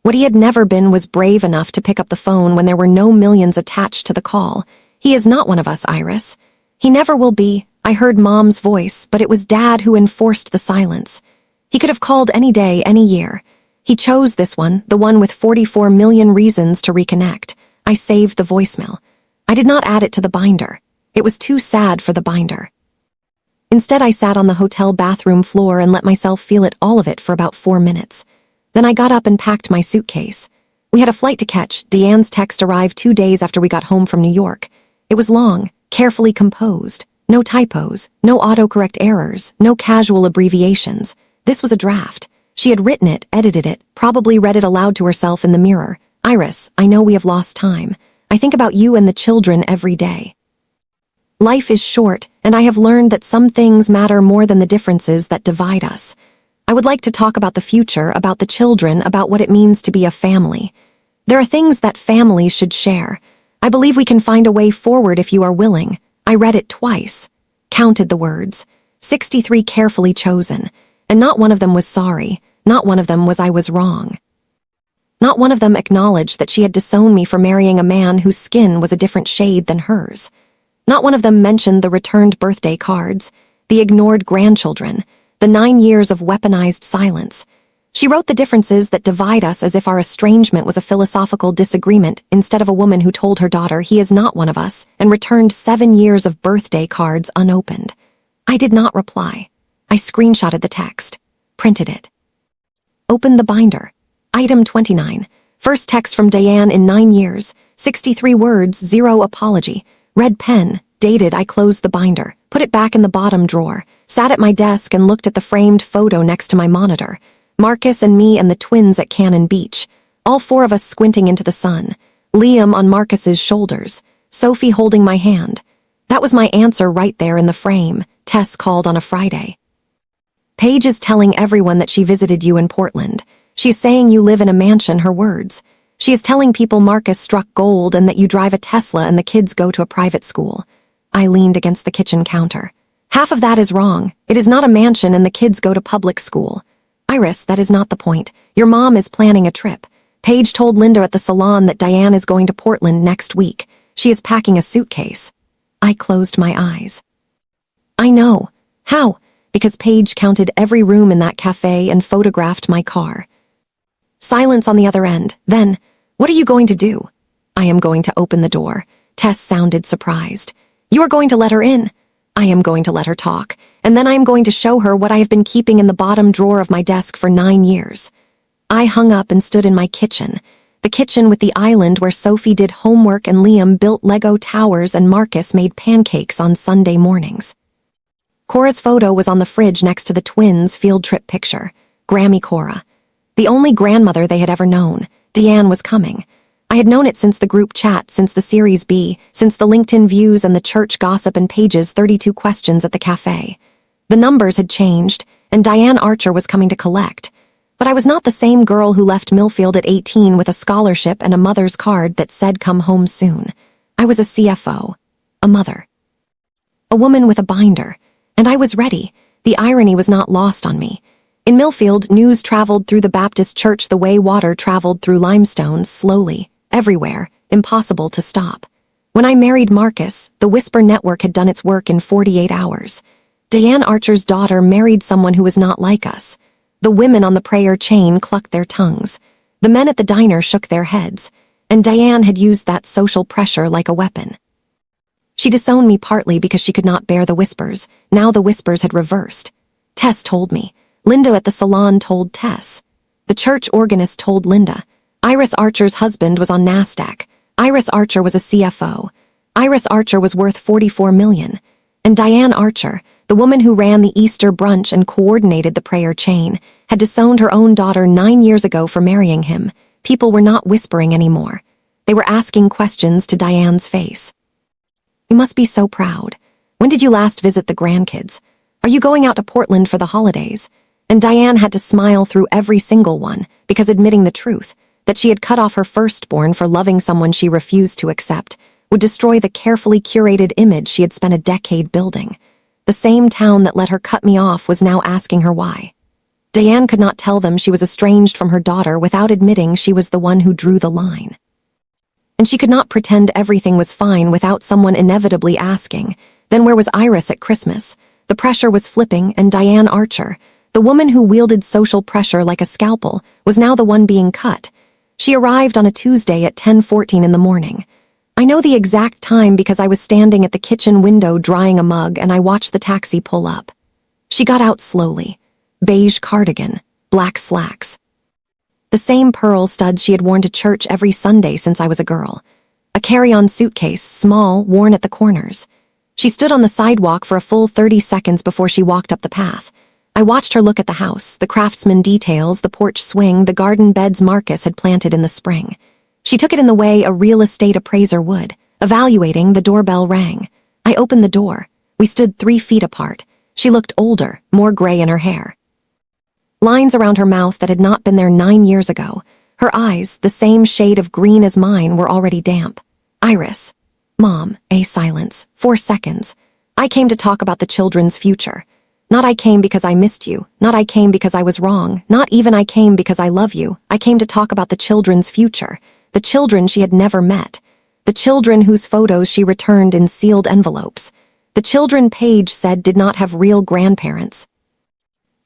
What he had never been was brave enough to pick up the phone when there were no millions attached to the call. He is not one of us, Iris. He never will be. I heard Mom's voice, but it was Dad who enforced the silence. He could have called any day, any year. He chose this one, the one with 44 million reasons to reconnect. I saved the voicemail. I did not add it to the binder. It was too sad for the binder. Instead, I sat on the hotel bathroom floor and let myself feel it, all of it, for about 4 minutes. Then I got up and packed my suitcase. We had a flight to catch. Deanne's text arrived 2 days after we got home from New York. It was long, carefully composed. No typos, no autocorrect errors, no casual abbreviations. This was a draft. She had written it, edited it, probably read it aloud to herself in the mirror. Iris, I know we have lost time. I think about you and the children every day. Life is short, and I have learned that some things matter more than the differences that divide us. I would like to talk about the future, about the children, about what it means to be a family. There are things that families should share. I believe we can find a way forward if you are willing. I read it twice, counted the words, 63 carefully chosen, and not one of them was sorry, not one of them was I was wrong. Not one of them acknowledged that she had disowned me for marrying a man whose skin was a different shade than hers. Not one of them mentioned the returned birthday cards, the ignored grandchildren, the 9 years of weaponized silence. She wrote the differences that divide us as if our estrangement was a philosophical disagreement instead of a woman who told her daughter he is not one of us and returned 7 years of birthday cards unopened. I did not reply. I screenshotted the text, printed it. Opened the binder. Item 29. First text from Diane in 9 years. 63 words, 0 apology. Red pen, dated. I closed the binder, put it back in the bottom drawer, sat at my desk and looked at the framed photo next to my monitor. Marcus and me and the twins at Cannon Beach. All 4 of us squinting into the sun. Liam on Marcus's shoulders. Sophie holding my hand. That was my answer right there in the frame. Tess called on a Friday. Paige is telling everyone that she visited you in Portland. She's saying you live in a mansion, her words. She is telling people Marcus struck gold and that you drive a Tesla and the kids go to a private school. I leaned against the kitchen counter. Half of that is wrong. It is not a mansion and the kids go to public school. Iris, that is not the point. Your mom is planning a trip. Paige told Linda at the salon that Diane is going to Portland next week. She is packing a suitcase. I closed my eyes. I know. How? Because Paige counted every room in that cafe and photographed my car. Silence on the other end. Then, What are you going to do? I am going to open the door. Tess sounded surprised. You are going to let her in? I am going to let her talk, and then I am going to show her what I have been keeping in the bottom drawer of my desk for 9 years. I hung up and stood in my kitchen, the kitchen with the island where Sophie did homework and Liam built Lego towers and Marcus made pancakes on Sunday mornings. Cora's photo was on the fridge next to the twins' field trip picture. Grammy Cora. The only grandmother they had ever known. Deanne was coming. I had known it since the group chat, since the Series B, since the LinkedIn views and the church gossip and Paige's 32 questions at the cafe. The numbers had changed, and Diane Archer was coming to collect. But I was not the same girl who left Millfield at 18 with a scholarship and a mother's card that said come home soon. I was a CFO. A mother. A woman with a binder. And I was ready. The irony was not lost on me. In Millfield, news traveled through the Baptist church the way water traveled through limestone, slowly, everywhere, impossible to stop. When I married Marcus, the Whisper Network had done its work in 48 hours. Diane Archer's daughter married someone who was not like us. The women on the prayer chain clucked their tongues. The men at the diner shook their heads. And Diane had used that social pressure like a weapon. She disowned me partly because she could not bear the whispers. Now the whispers had reversed. Tess told me. Linda at the salon told Tess. The church organist told Linda. Iris Archer's husband was on NASDAQ. Iris Archer was a CFO. Iris Archer was worth $44 million. And Diane Archer, the woman who ran the Easter brunch and coordinated the prayer chain, had disowned her own daughter 9 years ago for marrying him. People were not whispering anymore. They were asking questions to Diane's face. You must be so proud. When did you last visit the grandkids? Are you going out to Portland for the holidays? And Diane had to smile through every single one, because admitting the truth, that she had cut off her firstborn for loving someone she refused to accept, would destroy the carefully curated image she had spent a decade building. The same town that let her cut me off was now asking her why. Diane could not tell them she was estranged from her daughter without admitting she was the one who drew the line. And she could not pretend everything was fine without someone inevitably asking, then where was Iris at Christmas? The pressure was flipping, and Diane Archer, the woman who wielded social pressure like a scalpel, was now the one being cut. She arrived on a Tuesday at 10:14 in the morning. I know the exact time because I was standing at the kitchen window drying a mug and I watched the taxi pull up. She got out slowly. Beige cardigan, black slacks. The same pearl studs she had worn to church every Sunday since I was a girl. A carry-on suitcase, small, worn at the corners. She stood on the sidewalk for a full 30 seconds before she walked up the path. I watched her look at the house, the craftsman details, the porch swing, the garden beds Marcus had planted in the spring. She took it in the way a real estate appraiser would. Evaluating, the doorbell rang. I opened the door. We stood 3 feet apart. She looked older, more gray in her hair. Lines around her mouth that had not been there 9 years ago. Her eyes, the same shade of green as mine, were already damp. Iris. Mom. A silence. 4 seconds. I came to talk about the children's future. Not I came because I missed you. Not I came because I was wrong. Not even I came because I love you. I came to talk about the children's future. The children she had never met. The children whose photos she returned in sealed envelopes. The children Paige said did not have real grandparents.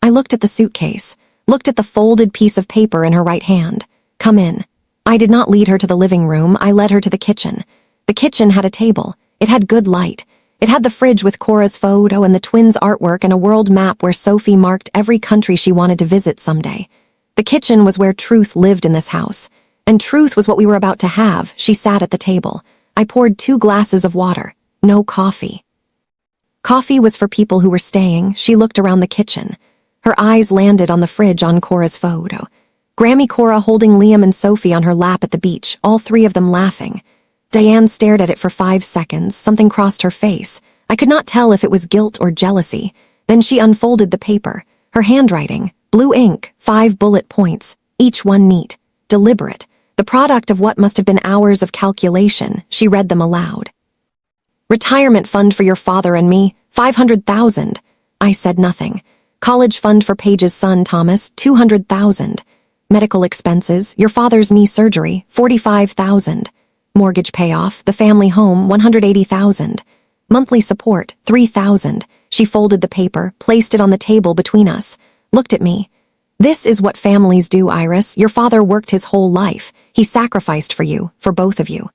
I looked at the suitcase, looked at the folded piece of paper in her right hand. Come in. I did not lead her to the living room, I led her to the kitchen. The kitchen had a table. It had good light. It had the fridge with Cora's photo and the twins' artwork and a world map where Sophie marked every country she wanted to visit someday. The kitchen was where truth lived in this house. And truth was what we were about to have. She sat at the table. I poured 2 glasses of water. No coffee. Coffee was for people who were staying. She looked around the kitchen. Her eyes landed on the fridge on Cora's photo. Grammy Cora holding Liam and Sophie on her lap at the beach, all 3 of them laughing. Diane stared at it for 5 seconds. Something crossed her face. I could not tell if it was guilt or jealousy. Then she unfolded the paper. Her handwriting, blue ink, 5 bullet points, each one neat, deliberate, the product of what must have been hours of calculation. She read them aloud. Retirement fund for your father and me, $500,000. I said nothing. College fund for Paige's son, Thomas, $200,000. Medical expenses, your father's knee surgery, $45,000. Mortgage payoff, the family home, $180,000. Monthly support, $3,000. She folded the paper, placed it on the table between us, looked at me. This is what families do, Iris. Your father worked his whole life. He sacrificed for you, for both of you.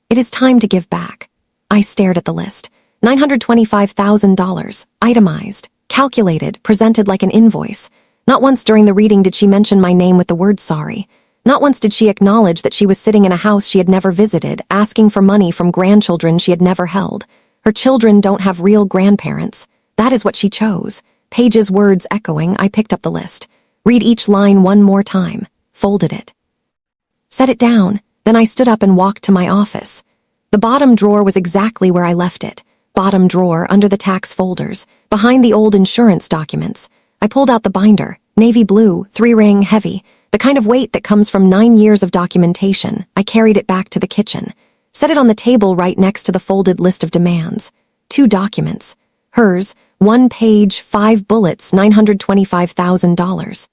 It is time to give back. I stared at the list. $925,000, itemized, calculated, presented like an invoice. Not once during the reading did she mention my name with the word sorry. Not once did she acknowledge that she was sitting in a house she had never visited, asking for money from grandchildren she had never held. Her children don't have real grandparents. That is what she chose. Paige's words echoing, I picked up the list. Read each line one more time. Folded it. Set it down. Then I stood up and walked to my office. The bottom drawer was exactly where I left it. Bottom drawer, under the tax folders, behind the old insurance documents. I pulled out the binder, navy blue, 3-ring, heavy, the kind of weight that comes from 9 years of documentation. I carried it back to the kitchen. Set it on the table right next to the folded list of demands. 2 documents. Hers, 1 page, 5 bullets, $925,000.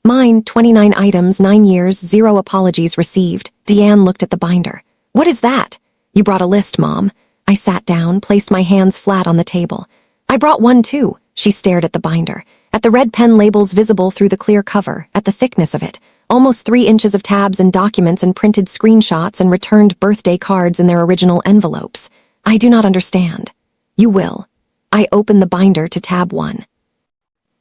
Mine, 29 items, 9 years, 0 apologies received. Deanne looked at the binder. What is that? You brought a list, Mom. I sat down, placed my hands flat on the table. I brought one too. She stared at the binder, at the red pen labels visible through the clear cover, at the thickness of it, almost 3 inches of tabs and documents and printed screenshots and returned birthday cards in their original envelopes. I do not understand. You will. I opened the binder to tab 1.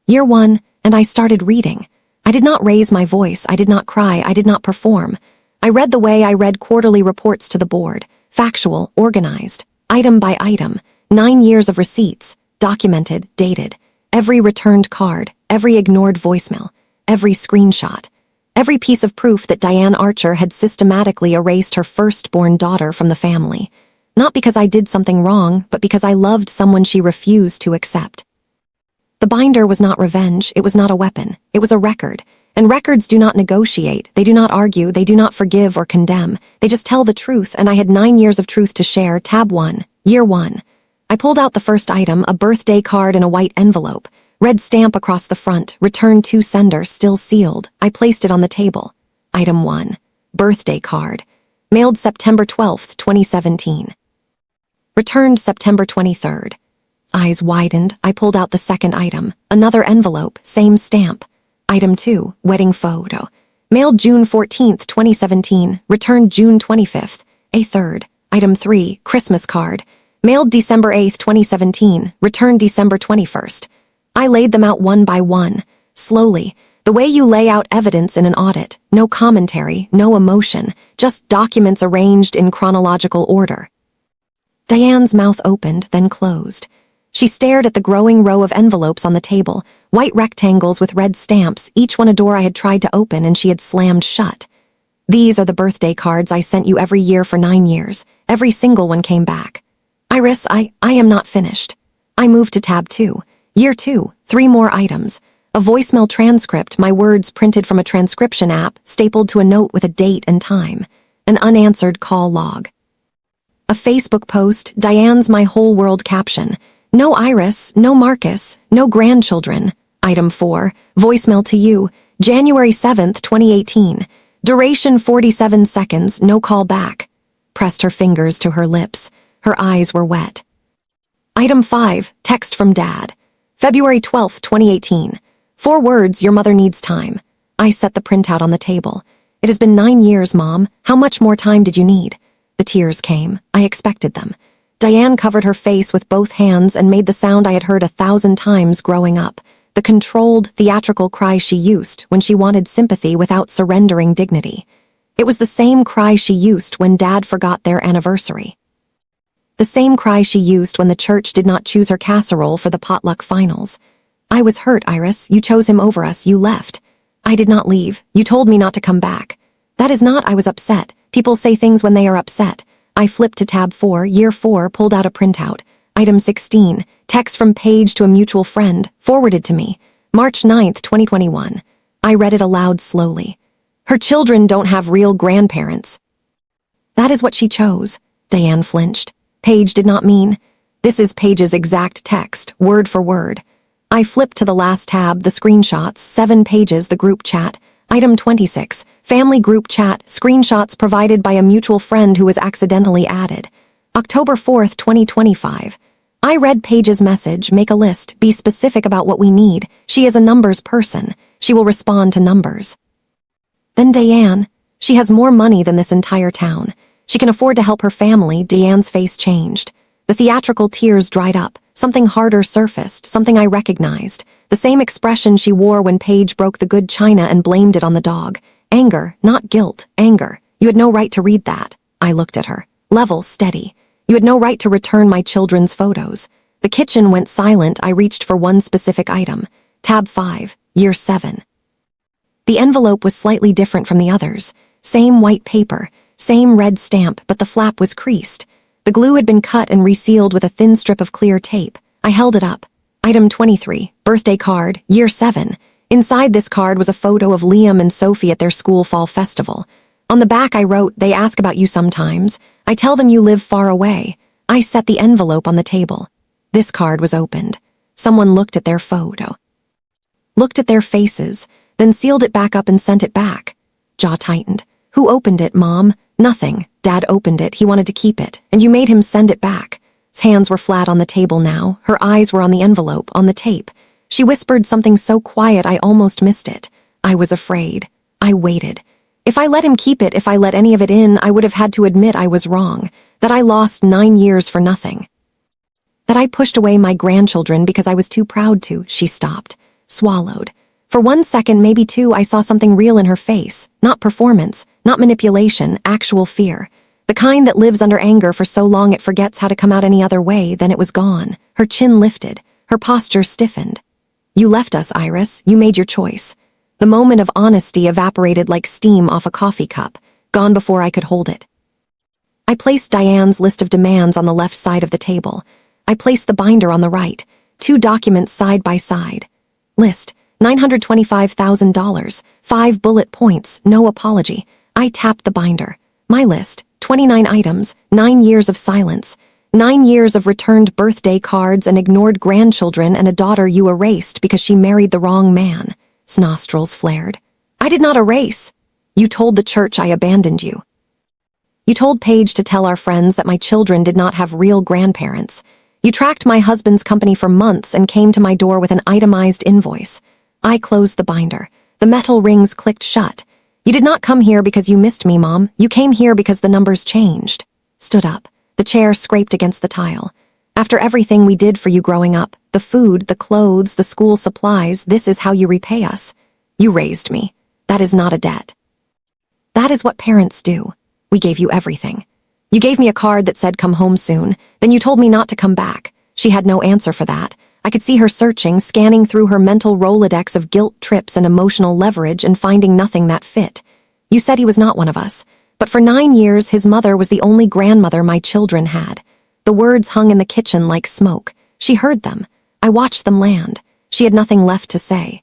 Year 1, and I started reading. I did not raise my voice, I did not cry, I did not perform. I read the way I read quarterly reports to the board, factual, organized, item by item, 9 years of receipts, documented, dated, every returned card, every ignored voicemail, every screenshot, every piece of proof that Diane Archer had systematically erased her firstborn daughter from the family. Not because I did something wrong, but because I loved someone she refused to accept. The binder was not revenge, it was not a weapon, it was a record. And records do not negotiate, they do not argue, they do not forgive or condemn. They just tell the truth, and I had 9 years of truth to share. Tab 1, Year 1. I pulled out the first item, a birthday card in a white envelope. Red stamp across the front, return to sender, still sealed. I placed it on the table. Item 1. Birthday card. Mailed September 12th, 2017. Returned September 23rd. Eyes widened, I pulled out the second item. Another envelope, same stamp. Item 2, wedding photo. Mailed June 14th, 2017. Returned June 25th. A third. Item 3, Christmas card. Mailed December 8th, 2017. Returned December 21st. I laid them out one by one, slowly, the way you lay out evidence in an audit. No commentary, no emotion, just documents arranged in chronological order. Diane's mouth opened, then closed. She stared at the growing row of envelopes on the table, white rectangles with red stamps, each one a door I had tried to open and she had slammed shut. These are the birthday cards I sent you every year for 9 years. Every single one came back. Iris, I am not finished. I moved to tab 2. Year 2, 3 more items. A voicemail transcript, my words printed from a transcription app, stapled to a note with a date and time. An unanswered call log. A Facebook post, Diane's My Whole World caption. No Iris, no Marcus, no grandchildren. Item 4, voicemail to you, January 7th, 2018. Duration 47 seconds, no call back. Pressed her fingers to her lips. Her eyes were wet. Item 5, text from Dad. February 12th, 2018. 4 words, your mother needs time. I set the printout on the table. It has been 9 years, Mom. How much more time did you need? The tears came. I expected them. Diane covered her face with both hands and made the sound I had heard 1,000 times growing up, the controlled, theatrical cry she used when she wanted sympathy without surrendering dignity. It was the same cry she used when Dad forgot their anniversary. The same cry she used when the church did not choose her casserole for the potluck finals. I was hurt, Iris. You chose him over us. You left. I did not leave. You told me not to come back. That is not I was upset. People say things when they are upset. I flipped to tab 4, year 4, pulled out a printout. Item 16, text from Paige to a mutual friend, forwarded to me. March 9th, 2021. I read it aloud slowly. Her children don't have real grandparents. That is what she chose. Diane flinched. Paige did not mean. This is Paige's exact text, word for word. I flipped to the last tab, the screenshots, 7 pages, the group chat. Item 26, family group chat, screenshots provided by a mutual friend who was accidentally added. October 4th, 2025. I read Paige's message, make a list, be specific about what we need. She is a numbers person. She will respond to numbers. Then Diane. She has more money than this entire town. She can afford to help her family. Diane's face changed. The theatrical tears dried up. Something harder surfaced, something I recognized. The same expression she wore when Paige broke the good china and blamed it on the dog. Anger, not guilt, anger. You had no right to read that. I looked at her. Level, steady. You had no right to return my children's photos. The kitchen went silent. I reached for one specific item. Tab 5, Year 7. The envelope was slightly different from the others. Same white paper, same red stamp, but the flap was creased. The glue had been cut and resealed with a thin strip of clear tape. I held it up. Item 23, birthday card, Year 7. Inside this card was a photo of Liam and Sophie at their school fall festival. On the back I wrote, they ask about you sometimes. I tell them you live far away. I set the envelope on the table. This card was opened. Someone looked at their photo. Looked at their faces, then sealed it back up and sent it back. Jaw tightened. Who opened it, Mom? Nothing. Dad opened it. He wanted to keep it, and you made him send it back. His hands were flat on the table now. Her eyes were on the envelope, on the tape. She whispered something so quiet I almost missed it. I was afraid. I waited. If I let him keep it, if I let any of it in, I would have had to admit I was wrong, that I lost 9 years for nothing. That I pushed away my grandchildren because I was too proud to. She stopped, swallowed. For 1 second, maybe 2, I saw something real in her face. Not performance, not manipulation, actual fear. The kind that lives under anger for so long it forgets how to come out any other way. Then it was gone. Her chin lifted. Her posture stiffened. You left us, Iris. You made your choice. The moment of honesty evaporated like steam off a coffee cup, gone before I could hold it. I placed Diane's list of demands on the left side of the table. I placed the binder on the right, 2 documents side by side. List, $925,000, 5 bullet points, no apology. I tapped the binder. My list, 29 items, 9 years of silence, 9 years of returned birthday cards and ignored grandchildren and a daughter you erased because she married the wrong man. His nostrils flared. I did not erase. You told the church I abandoned you. You told Paige to tell our friends that my children did not have real grandparents. You tracked my husband's company for months and came to my door with an itemized invoice. I closed the binder. The metal rings clicked shut. You did not come here because you missed me, Mom. You came here because the numbers changed. Stood up. The chair scraped against the tile. After everything we did for you growing up, the food, the clothes, the school supplies, this is how you repay us. You raised me. That is not a debt. That is what parents do. We gave you everything. You gave me a card that said come home soon, then you told me not to come back. She had no answer for that. I could see her searching, scanning through her mental Rolodex of guilt trips and emotional leverage and finding nothing that fit. You said he was not one of us, but for 9 years his mother was the only grandmother my children had. The words hung in the kitchen like smoke. She heard them. I watched them land. She had nothing left to say.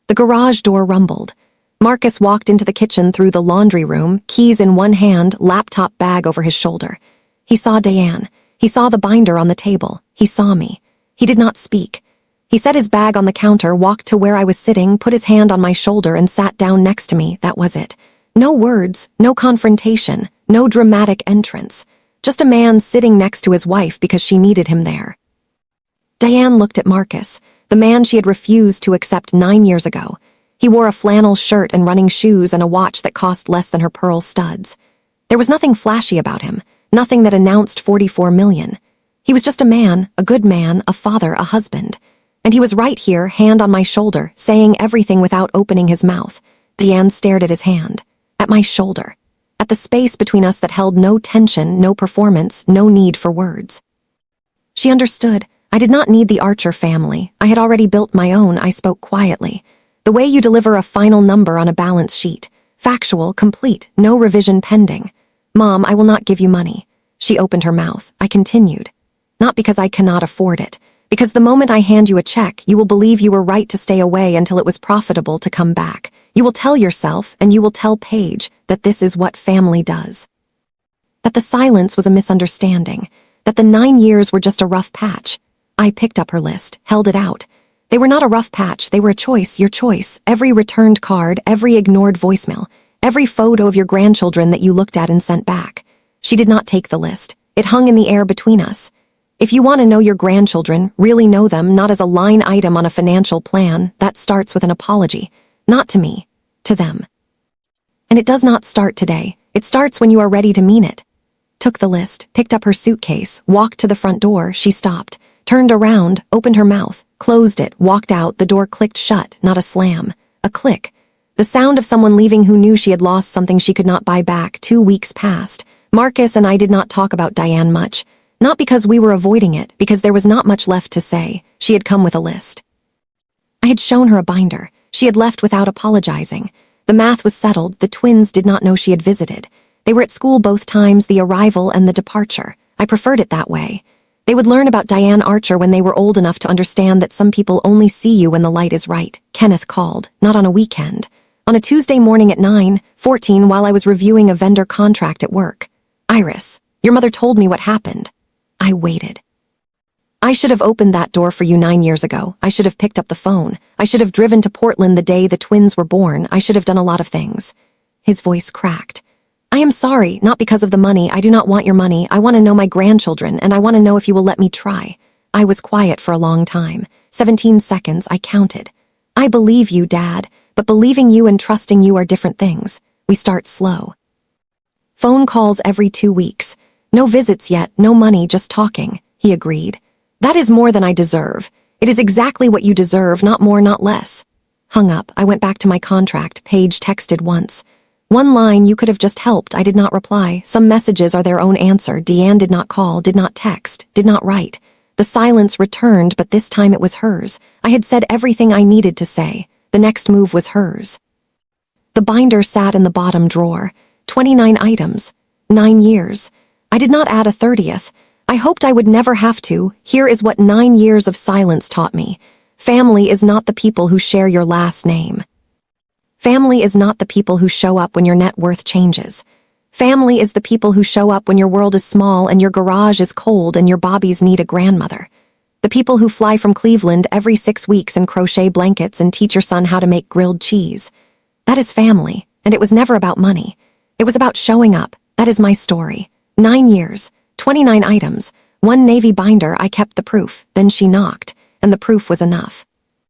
The garage door rumbled. Marcus walked into the kitchen through the laundry room, keys in one hand, laptop bag over his shoulder. He saw Diane. He saw the binder on the table. He saw me. He did not speak. He set his bag on the counter, walked to where I was sitting, put his hand on my shoulder and sat down next to me. That was it. No words, no confrontation, no dramatic entrance. Just a man sitting next to his wife because she needed him there. Diane looked at Marcus, the man she had refused to accept 9 years ago. He wore a flannel shirt and running shoes and a watch that cost less than her pearl studs. There was nothing flashy about him, nothing that announced 44 million. He was just a man, a good man, a father, a husband. And he was right here, hand on my shoulder, saying everything without opening his mouth. Diane stared at his hand, at my shoulder, at the space between us that held no tension, no performance, no need for words. She understood. I did not need the Archer family. I had already built my own. I spoke quietly. The way you deliver a final number on a balance sheet. Factual, complete, no revision pending. Mom, I will not give you money. She opened her mouth. I continued. Not because I cannot afford it. Because the moment I hand you a check, you will believe you were right to stay away until it was profitable to come back. You will tell yourself, and you will tell Paige, that this is what family does. That the silence was a misunderstanding. That the 9 years were just a rough patch. I picked up her list, held it out. They were not a rough patch, they were a choice, your choice. Every returned card, every ignored voicemail, every photo of your grandchildren that you looked at and sent back. She did not take the list. It hung in the air between us. If you want to know your grandchildren, really know them, not as a line item on a financial plan, that starts with an apology. Not to me, to them. And it does not start today. It starts when you are ready to mean it. Took the list, picked up her suitcase, walked to the front door. She stopped, turned around, opened her mouth, closed it, walked out. The door clicked shut, not a slam. A click. The sound of someone leaving who knew she had lost something she could not buy back. 2 weeks passed. Marcus and I did not talk about Diane much. Not because we were avoiding it, because there was not much left to say. She had come with a list. I had shown her a binder. She had left without apologizing. The math was settled. The twins did not know she had visited. They were at school both times, the arrival and the departure. I preferred it that way. They would learn about Diane Archer when they were old enough to understand that some people only see you when the light is right. Kenneth called, not on a weekend. On a Tuesday morning at 9:14 while I was reviewing a vendor contract at work. Iris, your mother told me what happened. I waited. I should have opened that door for you 9 years ago. I should have picked up the phone. I should have driven to Portland the day the twins were born. I should have done a lot of things. His voice cracked. I am sorry, not because of the money. I do not want your money. I want to know my grandchildren, and I want to know if you will let me try. I was quiet for a long time. 17 seconds, I counted. I believe you, Dad, but believing you and trusting you are different things. We start slow. Phone calls every 2 weeks. No visits yet, no money, just talking. He agreed. That is more than I deserve. It is exactly what you deserve, not more, not less. Hung up, I went back to my contract. Paige texted once. One line, you could have just helped. I did not reply. Some messages are their own answer. Deanne did not call, did not text, did not write. The silence returned, but this time it was hers. I had said everything I needed to say. The next move was hers. The binder sat in the bottom drawer. 29 items. 9 years. I did not add a 30th. I hoped I would never have to. Here is what 9 years of silence taught me. Family is not the people who share your last name. Family is not the people who show up when your net worth changes. Family is the people who show up when your world is small and your garage is cold and your bobbies need a grandmother. The people who fly from Cleveland every 6 weeks and crochet blankets and teach your son how to make grilled cheese. That is family, and it was never about money. It was about showing up. That is my story. 9 years, 29 items, 1 navy binder. I kept the proof. Then she knocked, and the proof was enough.